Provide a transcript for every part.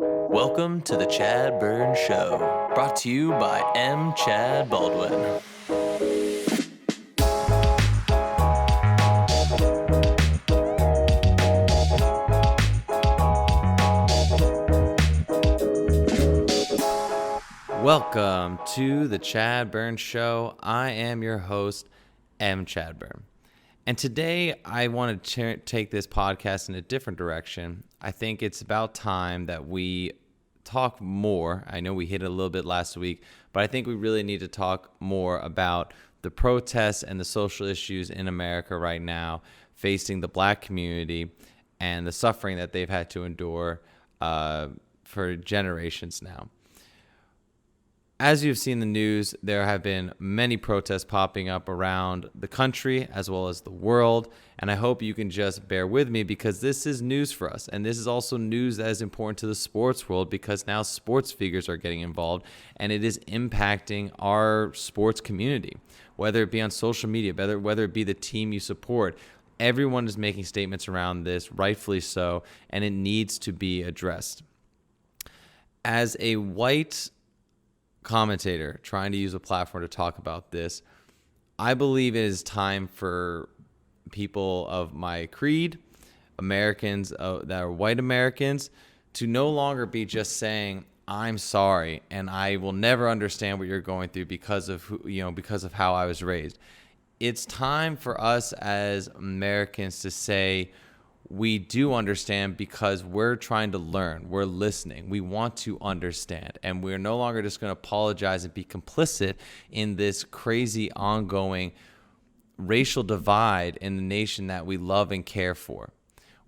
Welcome to the ChadBurn Show, brought to you by M. Chad Baldwin. Welcome to the ChadBurn Show. I am your host, M. ChadBurn. And today I want to take this podcast in a different direction. I think it's about time that we talk more. I know we hit it a little bit last week, but I think we really need to talk more about the protests and the social issues in America right now facing the Black community and the suffering that they've had to endure for generations now. As you've seen the news, there have been many protests popping up around the country as well as the world, and I hope you can just bear with me because this is news for us, and this is also news that is important to the sports world because now sports figures are getting involved, and it is impacting our sports community, whether it be on social media, whether it be the team you support. Everyone is making statements around this, rightfully so, and it needs to be addressed. As a white commentator trying to use a platform to talk about this, I believe it is time for people of my creed, Americans that are white Americans, to no longer be just saying, I'm sorry and I will never understand what you're going through because of how I was raised. It's time for us as Americans to say, we do understand because we're trying to learn. We're listening. We want to understand. And we're no longer just going to apologize and be complicit in this crazy ongoing racial divide in the nation that we love and care for.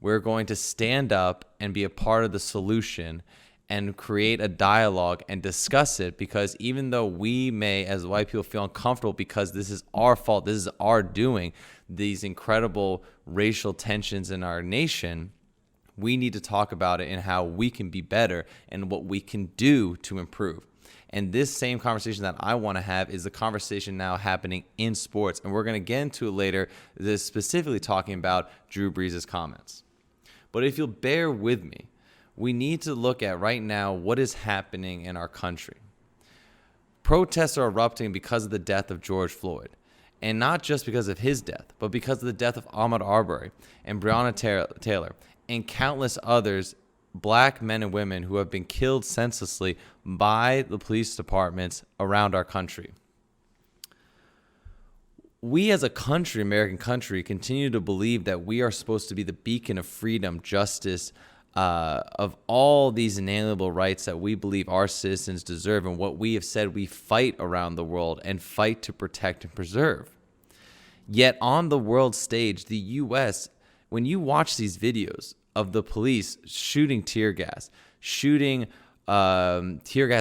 We're going to stand up and be a part of the solution and create a dialogue and discuss it, because even though we may, as white people, feel uncomfortable because this is our fault, this is our doing, these incredible racial tensions in our nation, we need to talk about it and how we can be better and what we can do to improve. And this same conversation that I want to have is the conversation now happening in sports. And we're going to get into it later, this specifically talking about Drew Brees' comments. But if you'll bear with me, we need to look at right now what is happening in our country. Protests are erupting because of the death of George Floyd. And not just because of his death, but because of the death of Ahmaud Arbery and Breonna Taylor and countless others, Black men and women who have been killed senselessly by the police departments around our country. We as a country, American country, continue to believe that we are supposed to be the beacon of freedom, justice, of all these inalienable rights that we believe our citizens deserve, and what we have said we fight around the world and fight to protect and preserve. Yet on the world stage, the U.S., when you watch these videos of the police shooting tear gas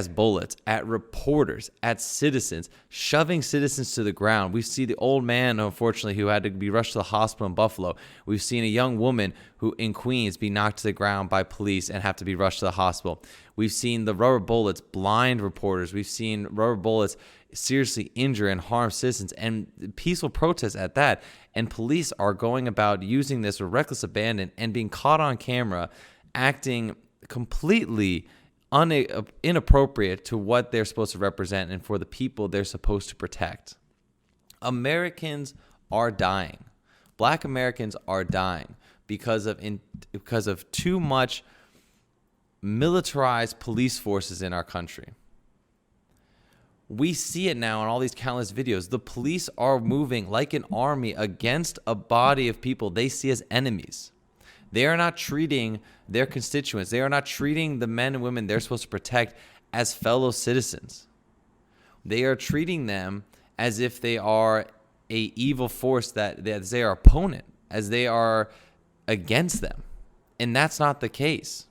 bullets at reporters, at citizens, shoving citizens to the ground. We see the old man, unfortunately, who had to be rushed to the hospital in Buffalo. We've seen a young woman who in Queens be knocked to the ground by police and have to be rushed to the hospital. We've seen the rubber bullets blind reporters. We've seen rubber bullets seriously injure and harm citizens, and peaceful protests at that. And police are going about using this with reckless abandon and being caught on camera acting completely inappropriate to what they're supposed to represent and for the people they're supposed to protect. Americans are dying. Black Americans are dying because of too much militarized police forces in our country. We see it now in all these countless videos. The police are moving like an army against a body of people they see as enemies. They are not treating their constituents. They are not treating the men and women they're supposed to protect as fellow citizens. They are treating them as if they are a evil force, that they are opponent, as they are against them. And that's not the case.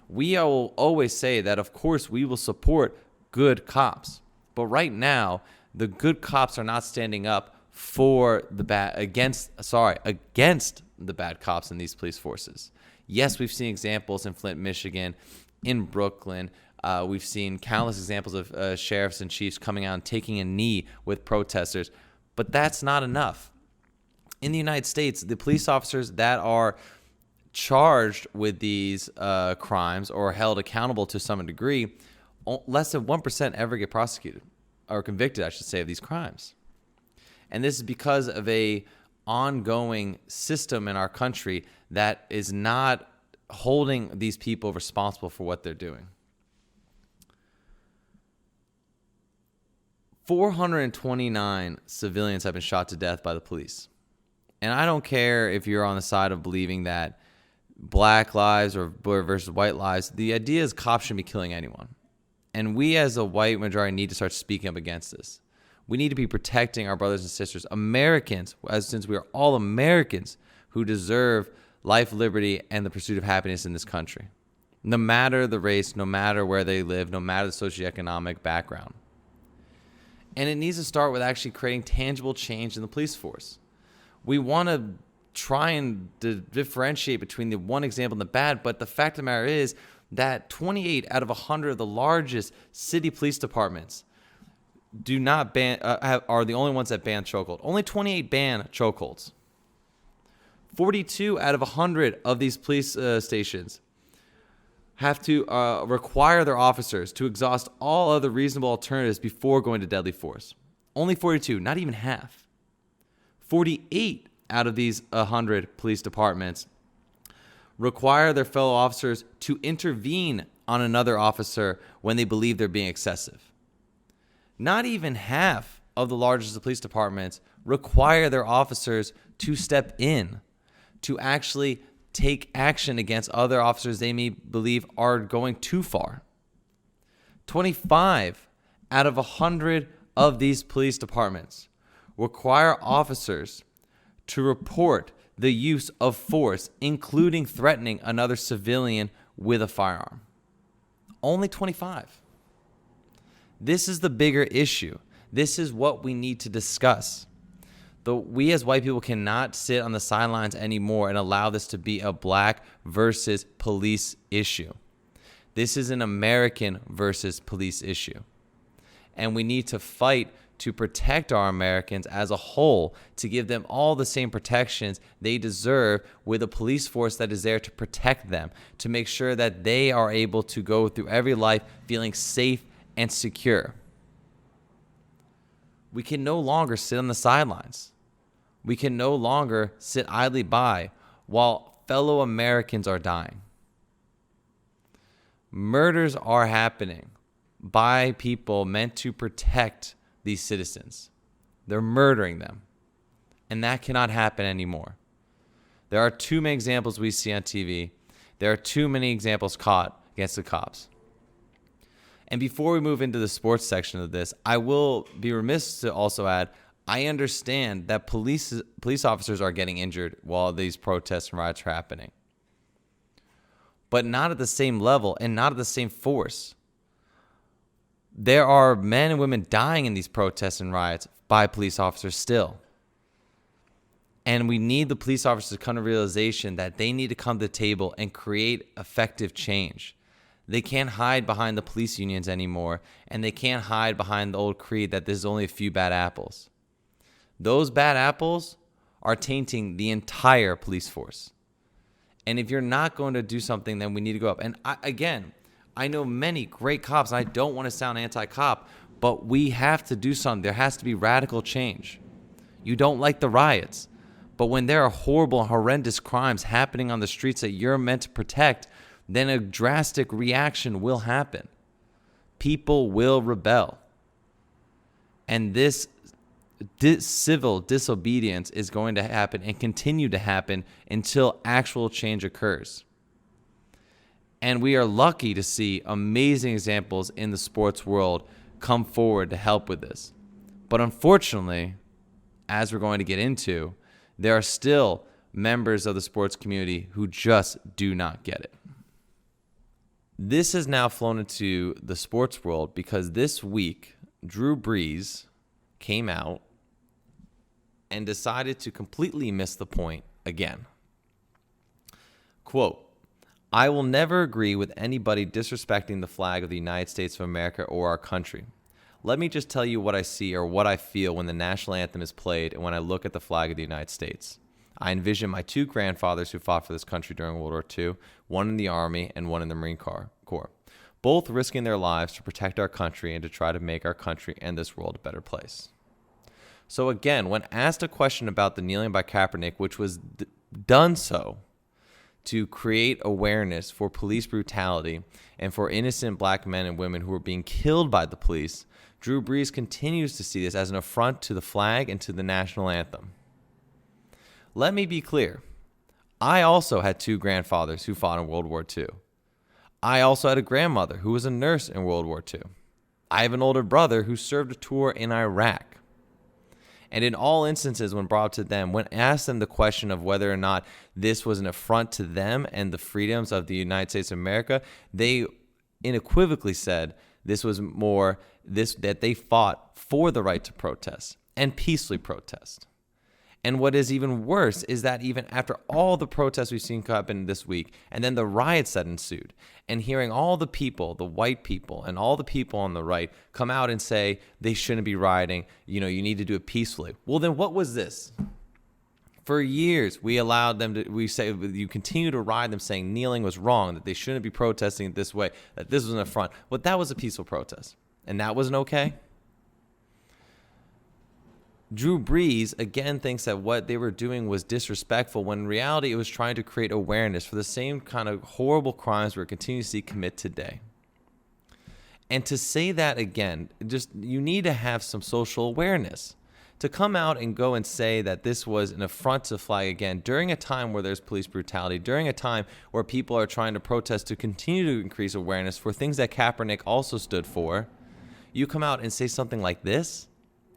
We will always say that, of course, we will support good cops. But right now, the good cops are not standing up for the against the bad cops in these police forces. Yes, we've seen examples in Flint, Michigan, in Brooklyn. We've seen countless examples of sheriffs and chiefs coming out and taking a knee with protesters, but that's not enough. In the United States, the police officers that are charged with these crimes or held accountable to some degree, less than 1% ever get prosecuted or convicted, I should say, of these crimes. And this is because of a ongoing system in our country that is not holding these people responsible for what they're doing. 429 civilians have been shot to death by the police. And I don't care if you're on the side of believing that black lives or versus white lives. The idea is cops shouldn't be killing anyone. And we as a white majority need to start speaking up against this. We need to be protecting our brothers and sisters, Americans, since we are all Americans who deserve life, liberty, and the pursuit of happiness in this country. No matter the race, no matter where they live, no matter the socioeconomic background. And it needs to start with actually creating tangible change in the police force. We want to try and differentiate between the one example and the bad, but the fact of the matter is that 28 out of 100 of the largest city police departments do not ban are the only ones that ban chokehold. Only 28 ban chokeholds. 42 out of 100 of these police stations have to require their officers to exhaust all other reasonable alternatives before going to deadly force. Only 42, not even half. 48 out of these 100 police departments require their fellow officers to intervene on another officer when they believe they're being excessive. Not even half of the largest police departments require their officers to step in, to actually take action against other officers they may believe are going too far. 25 out of 100 of these police departments require officers to report the use of force, including threatening another civilian with a firearm. Only 25. This is the bigger issue. This is what we need to discuss. Though we as white people cannot sit on the sidelines anymore and allow this to be a black versus police issue. This is an American versus police issue. And we need to fight to protect our Americans as a whole, to give them all the same protections they deserve with a police force that is there to protect them, to make sure that they are able to go through every life feeling safe and secure. We can no longer sit on the sidelines. We can no longer sit idly by while fellow Americans are dying. Murders are happening by people meant to protect these citizens. They're murdering them. And that cannot happen anymore. There are too many examples we see on TV. There are too many examples caught against the cops. And before we move into the sports section of this, I will be remiss to also add, I understand that police officers are getting injured while these protests and riots are happening. But not at the same level and not at the same force. There are men and women dying in these protests and riots by police officers still. And we need the police officers to come to realization that they need to come to the table and create effective change. They can't hide behind the police unions anymore, and they can't hide behind the old creed that there's only a few bad apples. Those bad apples are tainting the entire police force. And if you're not going to do something, then we need to go up. And I know many great cops, and I don't want to sound anti-cop, but we have to do something. There has to be radical change. You don't like the riots, but when there are horrible, horrendous crimes happening on the streets that you're meant to protect, then a drastic reaction will happen. People will rebel. And this civil disobedience is going to happen and continue to happen until actual change occurs. And we are lucky to see amazing examples in the sports world come forward to help with this. But unfortunately, as we're going to get into, there are still members of the sports community who just do not get it. This has now flown into the sports world because this week, Drew Brees came out and decided to completely miss the point again. Quote, "I will never agree with anybody disrespecting the flag of the United States of America or our country. Let me just tell you what I see or what I feel when the national anthem is played and when I look at the flag of the United States. I envision my two grandfathers who fought for this country during World War II, one in the Army and one in the Marine Corps, both risking their lives to protect our country and to try to make our country and this world a better place. So again, when asked a question about the kneeling by Kaepernick, which was done so to create awareness for police brutality and for innocent black men and women who were being killed by the police, Drew Brees continues to see this as an affront to the flag and to the national anthem. Let me be clear. I also had two grandfathers who fought in World War II. I also had a grandmother who was a nurse in World War II. I have an older brother who served a tour in Iraq. And in all instances, when brought to them, when asked them the question of whether or not this was an affront to them and the freedoms of the United States of America, they unequivocally said this was more that they fought for the right to protest and peacefully protest. And what is even worse is that even after all the protests we've seen happen this week, and then the riots that ensued, and hearing all the people, the white people, and all the people on the right come out and say they shouldn't be rioting, you need to do it peacefully. Well, then what was this? For years, we allowed them to, you continue to ride them saying kneeling was wrong, that they shouldn't be protesting it this way, that this was an affront. Well, that was a peaceful protest, and that wasn't okay. Drew Brees, again, thinks that what they were doing was disrespectful, when in reality it was trying to create awareness for the same kind of horrible crimes we're continuing to see commit today. And to say that again, you need to have some social awareness. To come out and go and say that this was an affront to the flag again during a time where there's police brutality, during a time where people are trying to protest to continue to increase awareness for things that Kaepernick also stood for, you come out and say something like this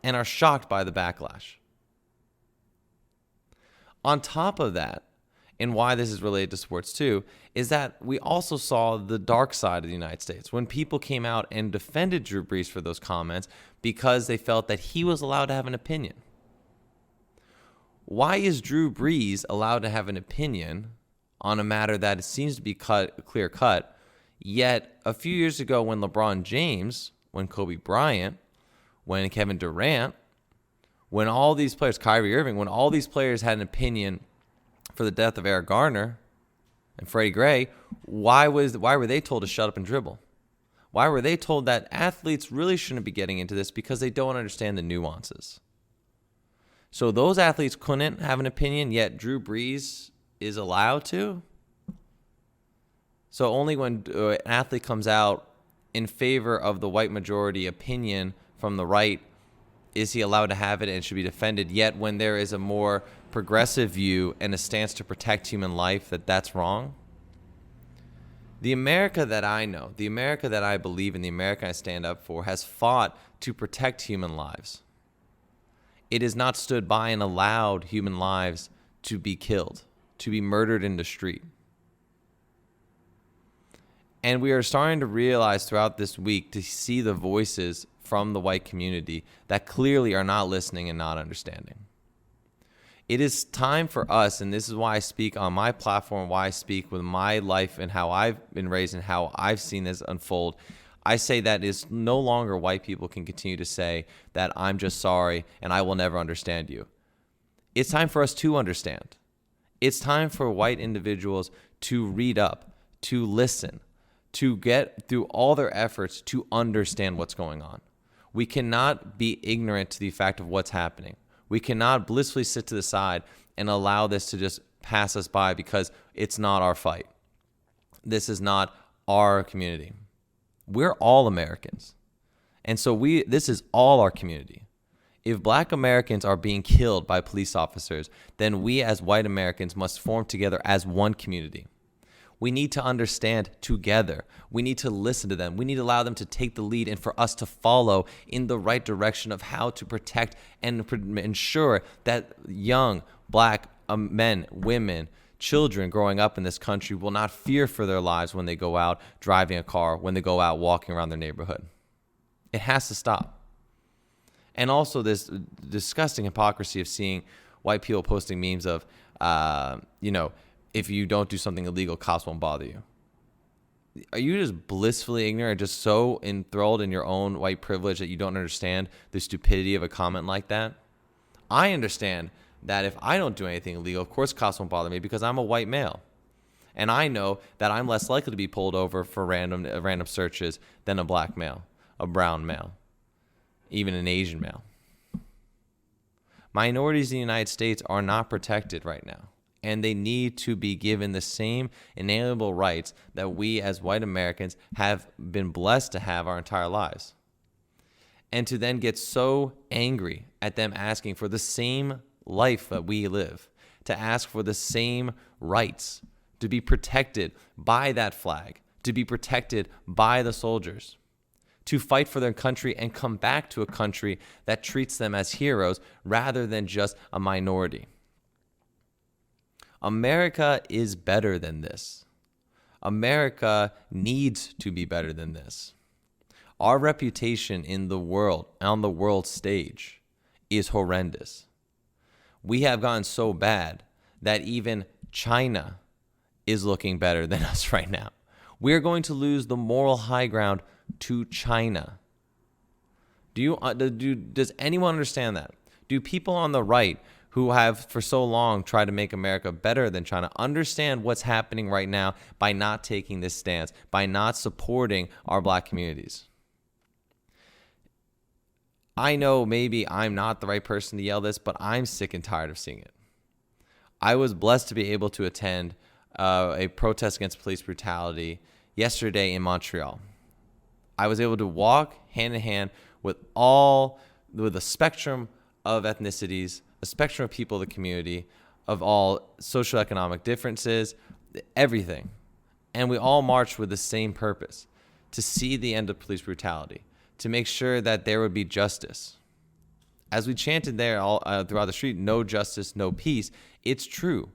and are shocked by the backlash. On top of that, and why this is related to sports too, is that we also saw the dark side of the United States when people came out and defended Drew Brees for those comments because they felt that he was allowed to have an opinion. Why is Drew Brees allowed to have an opinion on a matter that seems to be clear cut, yet a few years ago when LeBron James, when Kobe Bryant, when Kevin Durant, when all these players, Kyrie Irving, when all these players had an opinion for the death of Eric Garner and Freddie Gray, why were they told to shut up and dribble? Why were they told that athletes really shouldn't be getting into this because they don't understand the nuances? So those athletes couldn't have an opinion, yet Drew Brees is allowed to? So only when an athlete comes out in favor of the white majority opinion from the right is he allowed to have it and should be defended, yet when there is a more progressive view and a stance to protect human life, that's wrong? The America that I know, the America that I believe in, the America I stand up for, has fought to protect human lives. It has not stood by and allowed human lives to be killed, to be murdered in the street. And we are starting to realize throughout this week to see the voices from the white community that clearly are not listening and not understanding. It is time for us, and this is why I speak on my platform, why I speak with my life and how I've been raised and how I've seen this unfold. I say that it's no longer white people can continue to say that I'm just sorry and I will never understand you. It's time for us to understand. It's time for white individuals to read up, to listen, to get through all their efforts to understand what's going on. We cannot be ignorant to the fact of what's happening. We cannot blissfully sit to the side and allow this to just pass us by because it's not our fight. This is not our community. We're all Americans. And so this is all our community. If black Americans are being killed by police officers, then we as white Americans must form together as one community. We need to understand together. We need to listen to them. We need to allow them to take the lead and for us to follow in the right direction of how to protect and ensure that young black men, women, children growing up in this country will not fear for their lives when they go out driving a car, when they go out walking around their neighborhood. It has to stop. And also this disgusting hypocrisy of seeing white people posting memes of, if you don't do something illegal, cops won't bother you. Are you just blissfully ignorant, just so enthralled in your own white privilege that you don't understand the stupidity of a comment like that? I understand that if I don't do anything illegal, of course cops won't bother me because I'm a white male. And I know that I'm less likely to be pulled over for random searches than a black male, a brown male, even an Asian male. Minorities in the United States are not protected right now, and they need to be given the same inalienable rights that we as white Americans have been blessed to have our entire lives. And to then get so angry at them asking for the same life that we live, to ask for the same rights, to be protected by that flag, to be protected by the soldiers, to fight for their country and come back to a country that treats them as heroes rather than just a minority. America is better than this. America needs to be better than this. Our reputation in the world, on the world stage, is horrendous. We have gotten so bad that even China is looking better than us right now. We're going to lose the moral high ground to China. Does anyone understand that? Do people on the right who have for so long tried to make America better than China understand what's happening right now by not taking this stance, by not supporting our black communities? I know maybe I'm not the right person to yell this, but I'm sick and tired of seeing it. I was blessed to be able to attend a protest against police brutality yesterday in Montreal. I was able to walk hand in hand with a spectrum of ethnicities, a spectrum of people in the community, of all socioeconomic differences, everything. And we all marched with the same purpose, to see the end of police brutality, to make sure that there would be justice. As we chanted there all throughout the street, no justice, no peace, it's true.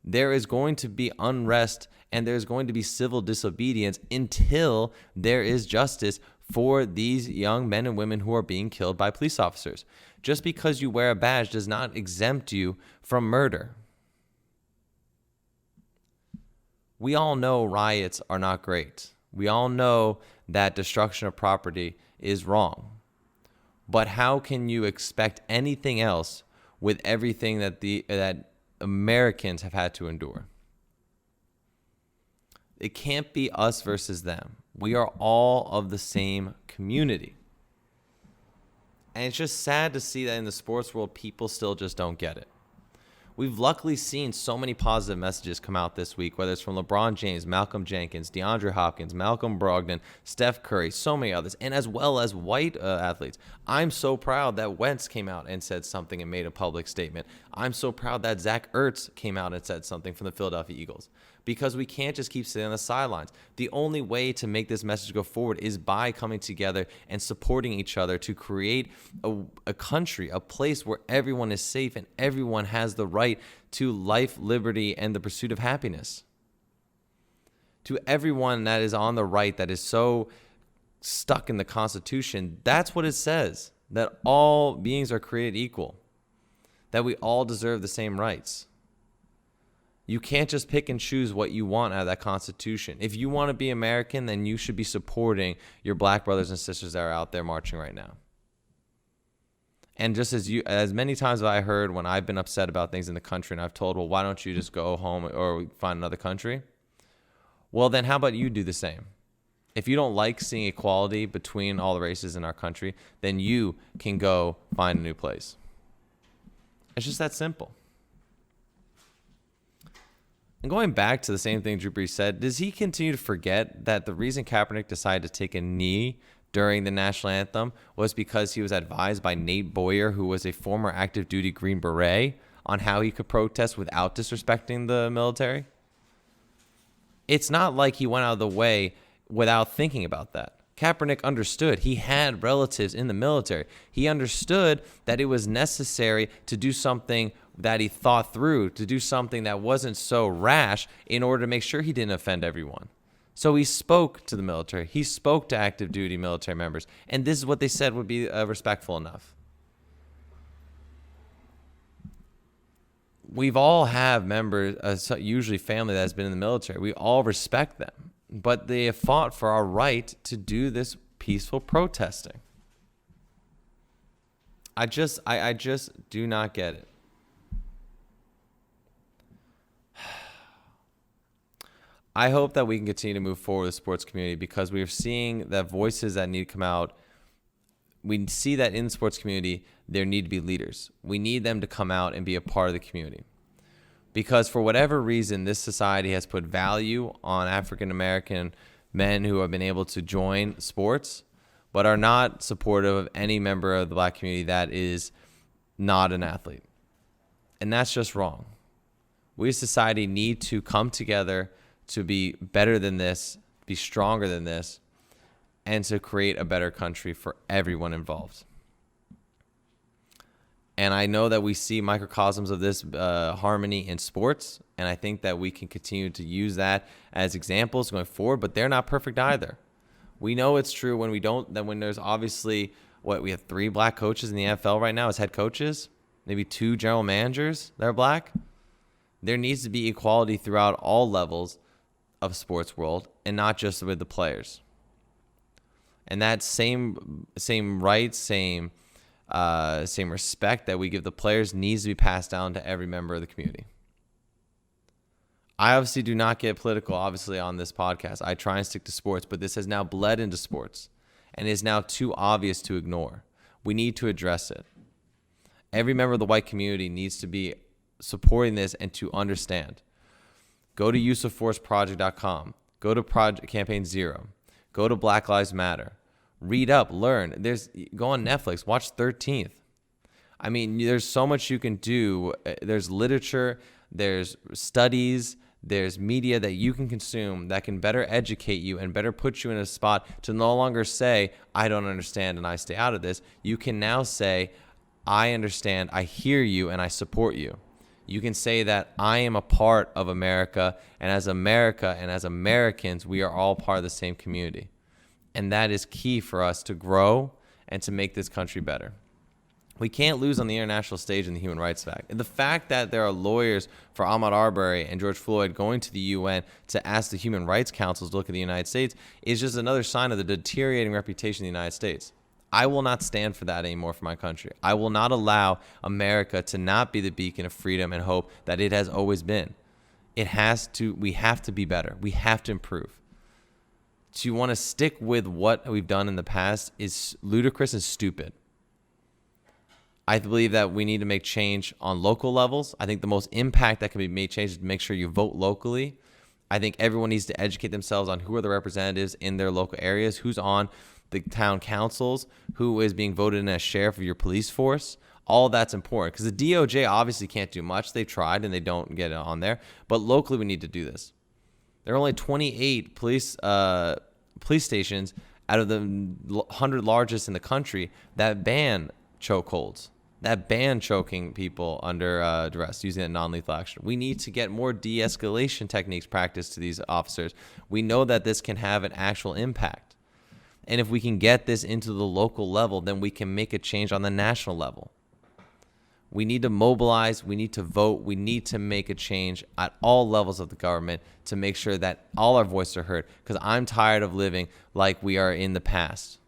There is going to be unrest and there's going to be civil disobedience until there is justice for these young men and women who are being killed by police officers. Just because you wear a badge does not exempt you from murder. We all know riots are not great. We all know that destruction of property is wrong. But how can you expect anything else with everything that Americans have had to endure? It can't be us versus them. We are all of the same community. And it's just sad to see that in the sports world, people still just don't get it. We've luckily seen so many positive messages come out this week, whether it's from LeBron James, Malcolm Jenkins, DeAndre Hopkins, Malcolm Brogdon, Steph Curry, so many others, and as well as white athletes. I'm so proud that Wentz came out and said something and made a public statement. I'm so proud that Zach Ertz came out and said something from the Philadelphia Eagles, because we can't just keep sitting on the sidelines. The only way to make this message go forward is by coming together and supporting each other to create a country, a place where everyone is safe and everyone has the right to life, liberty, and the pursuit of happiness. To everyone that is on the right, that is so stuck in the Constitution, that's what it says, that all beings are created equal, that we all deserve the same rights. You can't just pick and choose what you want out of that Constitution. If you want to be American, then you should be supporting your black brothers and sisters that are out there marching right now. And just as many times as I heard when I've been upset about things in the country and I've told, well, why don't you just go home or find another country? Well, then how about you do the same? If you don't like seeing equality between all the races in our country, then you can go find a new place. It's just that simple. And going back to the same thing Drew Brees said, does he continue to forget that the reason Kaepernick decided to take a knee during the national anthem was because he was advised by Nate Boyer, who was a former active duty Green Beret, on how he could protest without disrespecting the military? It's not like he went out of the way without thinking about that. Kaepernick understood. He had relatives in the military. He understood that it was necessary to do something that he thought through, to do something that wasn't so rash in order to make sure he didn't offend everyone. So he spoke to the military. He spoke to active duty military members. And this is what they said would be respectful enough. We've all have members, usually family that has been in the military. We all respect them. But they have fought for our right to do this peaceful protesting. I just do not get it. I hope that we can continue to move forward with the sports community because we are seeing that voices that need to come out. We see that in the sports community, there need to be leaders. We need them to come out and be a part of the community. Because for whatever reason, this society has put value on African-American men who have been able to join sports, but are not supportive of any member of the black community that is not an athlete. And that's just wrong. We as society need to come together to be better than this, be stronger than this, and to create a better country for everyone involved. And I know that we see microcosms of this harmony in sports, and I think that we can continue to use that as examples going forward, but they're not perfect either. We know it's true when we don't, that when there's obviously, we have 3 black coaches in the NFL right now as head coaches, maybe 2 general managers that are black. There needs to be equality throughout all levels of sports world and not just with the players. And that same rights, same respect that we give the players needs to be passed down to every member of the community. I obviously do not get political, obviously, on this podcast. I try and stick to sports, but this has now bled into sports and is now too obvious to ignore. We need to address it. Every member of the white community needs to be supporting this and to understand. Go to useofforceproject.com. Go to Project Campaign Zero. Go to Black Lives Matter. Read up, learn. Go on Netflix, watch 13th. I mean, there's so much you can do. There's literature, there's studies, there's media that you can consume that can better educate you and better put you in a spot to no longer say, I don't understand and I stay out of this. You can now say, I understand, I hear you, and I support you. You can say that I am a part of America, and as Americans, we are all part of the same community. And that is key for us to grow and to make this country better. We can't lose on the international stage in the Human Rights Act. And the fact that there are lawyers for Ahmaud Arbery and George Floyd going to the UN to ask the Human Rights Councils to look at the United States is just another sign of the deteriorating reputation of the United States. I will not stand for that anymore for my country. I will not allow America to not be the beacon of freedom and hope that it has always been. We have to be better. We have to improve. To want to stick with what we've done in the past is ludicrous and stupid. I believe that we need to make change on local levels. I think the most impact that can be made change is to make sure you vote locally. I think everyone needs to educate themselves on who are the representatives in their local areas, who's on the town councils, who is being voted in as sheriff of your police force. All of that's important because the DOJ obviously can't do much. They've tried and they don't get it on there. But locally, we need to do this. There are only 28 police stations out of the 100 largest in the country that ban chokeholds, that ban choking people under duress using a non-lethal action. We need to get more de-escalation techniques practiced to these officers. We know that this can have an actual impact. And if we can get this into the local level, then we can make a change on the national level. We need to mobilize, we need to vote, we need to make a change at all levels of the government to make sure that all our voices are heard, because I'm tired of living like we are in the past.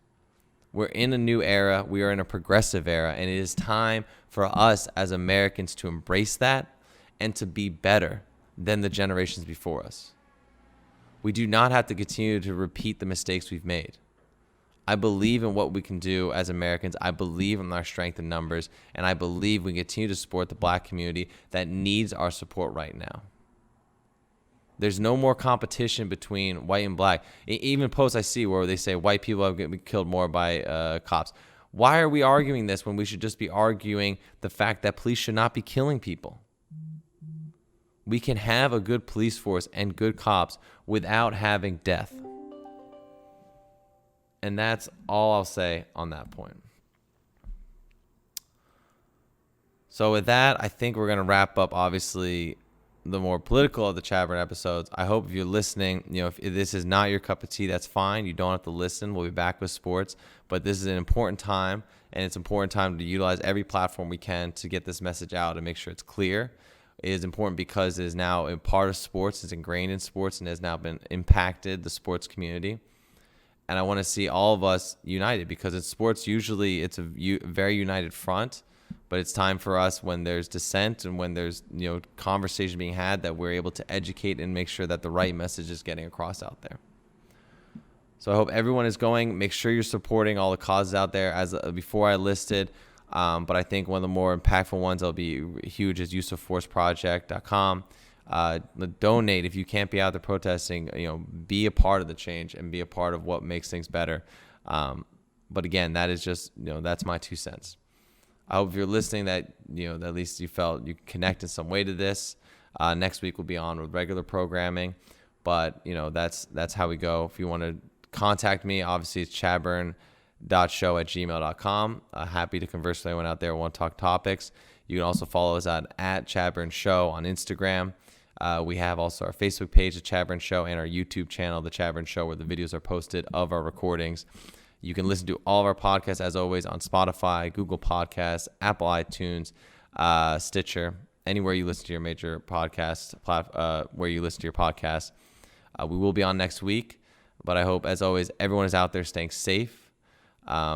We're in a new era, we are in a progressive era, and it is time for us as Americans to embrace that and to be better than the generations before us. We do not have to continue to repeat the mistakes we've made. I believe in what we can do as Americans. I believe in our strength in numbers, and I believe we continue to support the black community that needs our support right now. There's no more competition between white and black. Even posts I see where they say white people have been killed more by cops. Why are we arguing this when we should just be arguing the fact that police should not be killing people? We can have a good police force and good cops without having death. And that's all I'll say on that point. So with that, I think we're going to wrap up, obviously, the more political of the ChadBurn episodes. I hope if you're listening, if this is not your cup of tea, that's fine. You don't have to listen. We'll be back with sports. But this is an important time, and it's an important time to utilize every platform we can to get this message out and make sure it's clear. It is important because it is now a part of sports. It's ingrained in sports and has now been impacted the sports community. And I want to see all of us united because in sports, usually it's a very united front. But it's time for us, when there's dissent and when there's conversation being had, that we're able to educate and make sure that the right message is getting across out there. So I hope everyone is going. Make sure you're supporting all the causes out there, as before I listed. But I think one of the more impactful ones that'll be huge is useofforceproject.com. Donate if you can't be out there protesting. Be a part of the change and be a part of what makes things better. But again, that is just that's my 2 cents. I hope if you're listening that that at least you felt you connect in some way to this. Next week we'll be on with regular programming, but that's how we go. If you want to contact me, obviously it's chadburn.show@gmail.com. Happy to converse with anyone out there who want to talk topics. You can also follow us at ChadBurn Show on Instagram. We have also our Facebook page, the ChadBurn Show, and our YouTube channel, the ChadBurn Show, where the videos are posted of our recordings. You can listen to all of our podcasts, as always, on Spotify, Google Podcasts, Apple iTunes, Stitcher, anywhere you listen to your major podcast, where you listen to your podcast. We will be on next week, but I hope, as always, everyone is out there staying safe,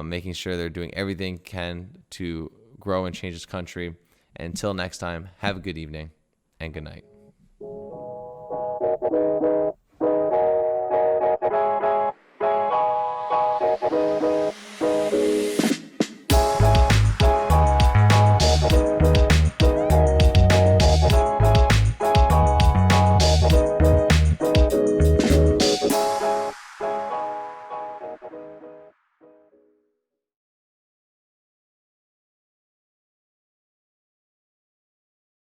making sure they're doing everything can to grow and change this country. And until next time, have a good evening and good night.